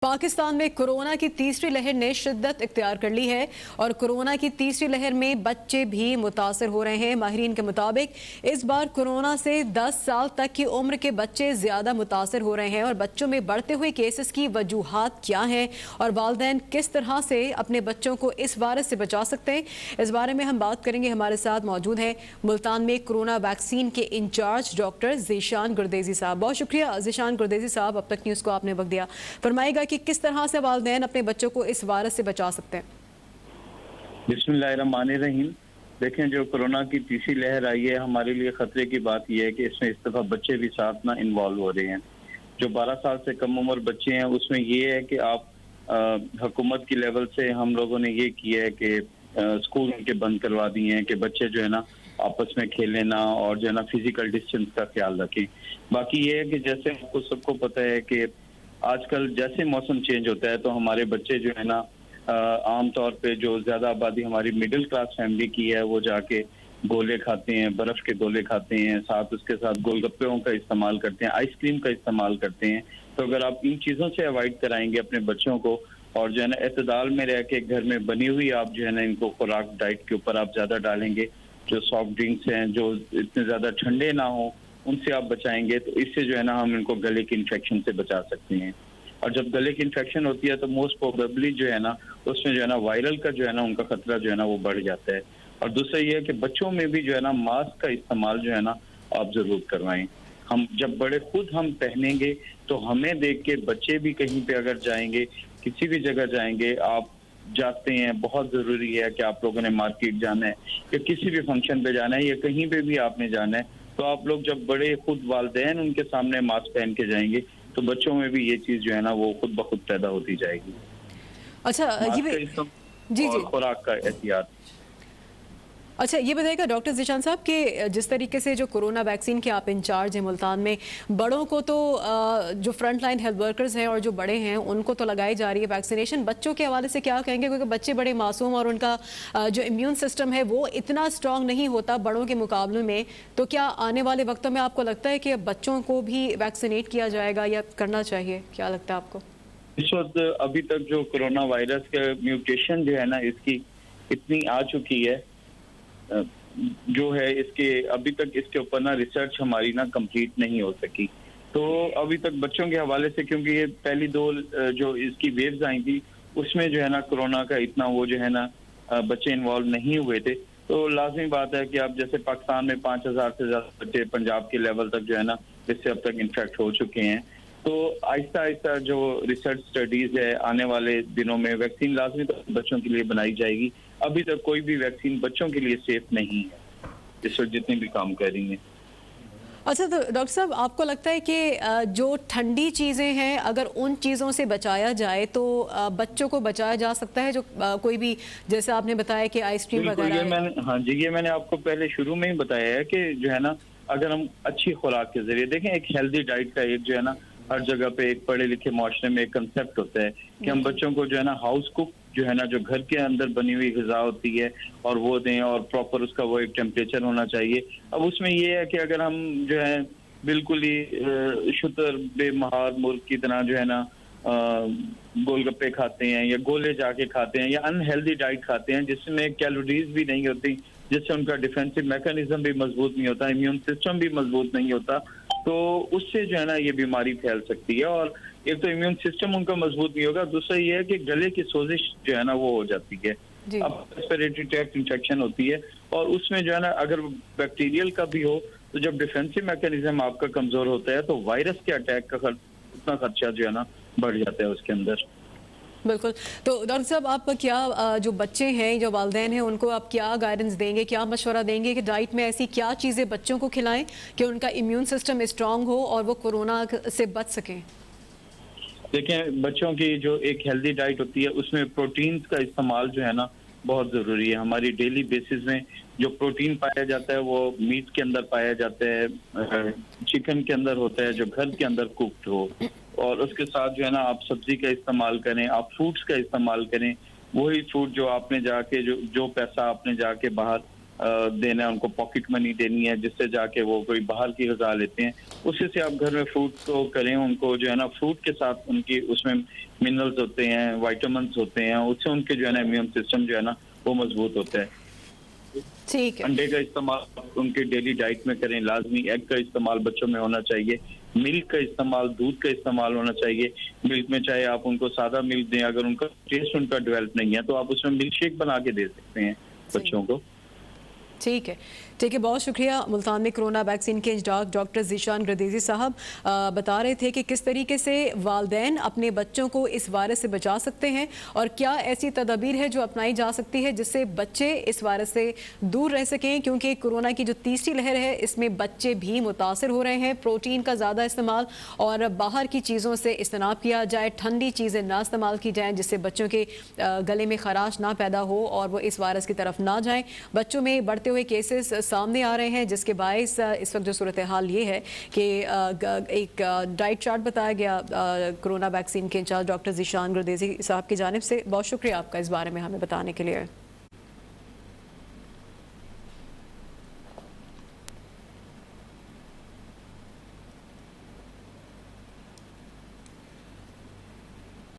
पाकिस्तान में कोरोना की तीसरी लहर ने शिद्दत इख्तियार कर ली है और कोरोना की तीसरी लहर में बच्चे भी मुतासर हो रहे हैं। माहिरीन के मुताबिक इस बार कोरोना से 10 साल तक की उम्र के बच्चे ज़्यादा मुतासर हो रहे हैं और बच्चों में बढ़ते हुए केसेस की वजूहात क्या हैं और वालिदैन किस तरह से अपने बच्चों को इस वायरस से बचा सकते हैं, इस बारे में हम बात करेंगे। हमारे साथ मौजूद हैं मुल्तान में कोरोना वैक्सीन के इंचार्ज डॉक्टर ज़ीशान गुरदेजी साहब। बहुत शुक्रिया ज़ीशान गुरदेजी साहब, अब तक न्यूज़ को आपने वक्त दिया। फरमाएगा कि किस तरह से वालिदैन अपने बच्चों को इस वायरस से बचा सकते हैं। बिस्मिल्लाहिर्रहमानिर्रहीम। देखें, जो कोरोना की तीसरी लहर आई है, हमारे लिए खतरे की बात यह है कि इसमें इस दफा बच्चे भी साथ ना इन्वॉल्व हो रहे हैं। जो 12 साल से कम उम्र बच्चे हैं उसमें ये है कि आप हुकूमत की लेवल से हम लोगों ने ये किया है कि स्कूल उनके बंद करवा दिए हैं कि बच्चे जो है ना आपस में खेलें ना और जो है ना फिजिकल डिस्टेंस का ख्याल रखें। बाकी ये है कि जैसे आपको सबको पता है कि आजकल जैसे मौसम चेंज होता है तो हमारे बच्चे जो है ना आमतौर पे जो ज्यादा आबादी हमारी मिडिल क्लास फैमिली की है वो जाके गोले खाते हैं, बर्फ के गोले खाते हैं, साथ उसके साथ गोलगप्पों का इस्तेमाल करते हैं, आइसक्रीम का इस्तेमाल करते हैं। तो अगर आप इन चीजों से अवॉइड कराएंगे अपने बच्चों को और जो है ना एतदाल में रह के घर में बनी हुई आप जो है ना इनको खुराक डाइट के ऊपर आप ज्यादा डालेंगे, जो सॉफ्ट ड्रिंक्स हैं जो इतने ज्यादा ठंडे ना हो उनसे आप बचाएंगे तो इससे जो है ना हम इनको गले की इन्फेक्शन से बचा सकते हैं। और जब गले की इन्फेक्शन होती है तो मोस्ट प्रोबेबली जो है ना उसमें जो है ना वायरल का जो है ना उनका खतरा जो है ना वो बढ़ जाता है। और दूसरा ये है कि बच्चों में भी जो है ना मास्क का इस्तेमाल जो है ना आप जरूर करवाएं। हम जब बड़े खुद हम पहनेंगे तो हमें देख के बच्चे भी कहीं पे अगर जाएंगे, किसी भी जगह जाएंगे, आप जाते हैं, बहुत जरूरी है कि आप लोगों ने मार्केट जाना है या किसी भी फंक्शन पे जाना है या कहीं पे भी आपने जाना है, तो आप लोग जब बड़े खुद वालिदैन उनके सामने मास्क पहन के जाएंगे तो बच्चों में भी ये चीज जो है ना वो खुद ब खुद पैदा होती जाएगी। अच्छा, ये भी जी और जी खुराक का एहतियात। अच्छा, ये बताइएगा डॉक्टर ज़ीशान साहब कि जिस तरीके से जो कोरोना वैक्सीन के आप इंचार्ज हैं मुल्तान में, बड़ों को तो जो फ्रंट लाइन हेल्थ वर्कर्स हैं और जो बड़े हैं उनको तो लगाई जा रही है वैक्सीनेशन, बच्चों के हवाले से क्या कहेंगे? क्योंकि बच्चे बड़े मासूम और उनका जो इम्यून सिस्टम है वो इतना स्ट्रांग नहीं होता बड़ों के मुकाबले में, तो क्या आने वाले वक्तों में आपको लगता है कि बच्चों को भी वैक्सीनेट किया जाएगा या करना चाहिए? क्या लगता है आपको? इस वक्त अभी तक जो कोरोना वायरस का म्यूटेशन जो है ना इसकी इतनी आ चुकी है जो है इसके अभी तक इसके ऊपर ना रिसर्च हमारी ना कंप्लीट नहीं हो सकी। तो अभी तक बच्चों के हवाले से, क्योंकि ये पहली दो जो इसकी वेव्स आई थी उसमें जो है ना कोरोना का इतना वो जो है ना बच्चे इन्वॉल्व नहीं हुए थे, तो लाजमी बात है कि अब जैसे पाकिस्तान में 5000 से ज्यादा बच्चे पंजाब के लेवल तक जो है ना इससे अब तक इन्फेक्ट हो चुके हैं। तो आहिस्ता आहिस्ता जो रिसर्च स्टडीज है आने वाले दिनों में वैक्सीन लाजमी तो बच्चों के लिए बनाई जाएगी। अभी तक कोई भी वैक्सीन बच्चों के लिए सेफ नहीं है इस वक्त जितने भी काम कर रही हैं। अच्छा, तो डॉक्टर साहब आपको लगता है कि जो ठंडी चीज़ें हैं अगर उन चीज़ों से बचाया जाए तो बच्चों को बचाया जा सकता है? जो कोई भी, जैसे आपने बताया कि आइसक्रीम वगैरह, हाँ जी, ये मैंने आपको पहले शुरू में ही बताया है कि जो है ना अगर हम अच्छी खुराक के जरिए देखें, एक हेल्दी डाइट का एक जो है ना हर जगह पे एक पढ़े लिखे माशरे में एक कंसेप्ट होता है कि हम बच्चों को जो है ना हाउस कुक जो है ना जो घर के अंदर बनी हुई ग़िज़ा होती है और वो दें और प्रॉपर उसका वो एक टेम्परेचर होना चाहिए। अब उसमें ये है कि अगर हम जो है बिल्कुल ही शुतर बेमहार मुर्ग की तरह जो है ना गोलगप्पे खाते हैं या गोले जाके खाते हैं या अनहेल्दी डाइट खाते हैं जिसमें कैलोरीज भी नहीं होती, जिससे उनका डिफेंसिव मैकेनिज्म भी मजबूत नहीं होता, इम्यून सिस्टम भी मजबूत नहीं होता, तो उससे जो है ना ये बीमारी फैल सकती है। और एक तो इम्यून सिस्टम उनका मजबूत नहीं होगा, दूसरा ये है कि गले की सोजिश जो है ना वो हो जाती है, अब रेस्पिरेटरी ट्रैक्ट इन्फेक्शन होती है और उसमें जो है ना अगर बैक्टीरियल का भी हो तो जब डिफेंसिव मैकेनिज्म आपका कमजोर होता है तो वायरस के अटैक का उतना खर्चा जो है ना बढ़ जाता है उसके अंदर। बिल्कुल। तो डॉक्टर साहब आप क्या जो बच्चे हैं, जो वालिदैन हैं, उनको आप क्या गाइडेंस देंगे, क्या मशवरा देंगे कि डाइट में ऐसी क्या चीज़ें बच्चों को खिलाएं कि उनका इम्यून सिस्टम स्ट्रांग हो और वो कोरोना से बच सकें? देखें, बच्चों की जो एक हेल्दी डाइट होती है उसमें प्रोटीन्स का इस्तेमाल जो है ना बहुत ज़रूरी है। हमारी डेली बेसिस में जो प्रोटीन पाया जाता है वो मीट के अंदर पाया जाता है, चिकन के अंदर होता है जो घर के अंदर कुक्ड हो, और उसके साथ जो है ना आप सब्जी का इस्तेमाल करें, आप फ्रूट्स का इस्तेमाल करें। वही फ्रूट जो आपने जाके जो पैसा आपने जाके बाहर देना है, उनको पॉकेट मनी देनी है, जिससे जाके वो कोई बाहर की गज़ा लेते हैं। उसी से आप घर में फ्रूट तो करें, उनको जो है ना फ्रूट के साथ उनकी उसमें मिनरल्स होते हैं, विटामिन्स होते हैं, उससे उनके जो है ना इम्यून सिस्टम जो है ना वो मजबूत होता है। ठीक है। अंडे का इस्तेमाल उनके डेली डाइट में करें, लाजमी एग का इस्तेमाल बच्चों में होना चाहिए, मिल्क का इस्तेमाल, दूध का इस्तेमाल होना चाहिए। मिल्क में चाहे आप उनको सादा मिल्क दें, अगर उनका टेस्ट उनका डेवलप नहीं है तो आप उसमें मिल्क शेक बना के दे सकते हैं बच्चों को। ठीक है, ठीक है, बहुत शुक्रिया। मुल्तान में कोरोना वैक्सीन के इंचार्ज डॉक्टर ज़ीशान गर्देज़ी साहब बता रहे थे कि किस तरीके से वालिदैन अपने बच्चों को इस वायरस से बचा सकते हैं और क्या ऐसी तदाबीर है जो अपनाई जा सकती है जिससे बच्चे इस वायरस से दूर रह सकें, क्योंकि कोरोना की जो तीसरी लहर है इसमें बच्चे भी मुतासर हो रहे हैं। प्रोटीन का ज़्यादा इस्तेमाल और बाहर की चीज़ों से इज्तनाब किया जाए, ठंडी चीज़ें ना इस्तेमाल की जाएँ जिससे बच्चों के गले में खराश ना पैदा हो और वो इस वायरस की तरफ ना जाएँ। बच्चों में बढ़ते हुए केसेस सामने आ रहे हैं जिसके बायस इस वक्त जो सूरत हाल ये है कि एक डाइट चार्ट बताया गया कोरोना वैक्सीन के इंचार्ज डॉक्टर ज़ीशान गर्देज़ी साहब की जानिब से। बहुत शुक्रिया आपका इस बारे में हमें बताने के लिए।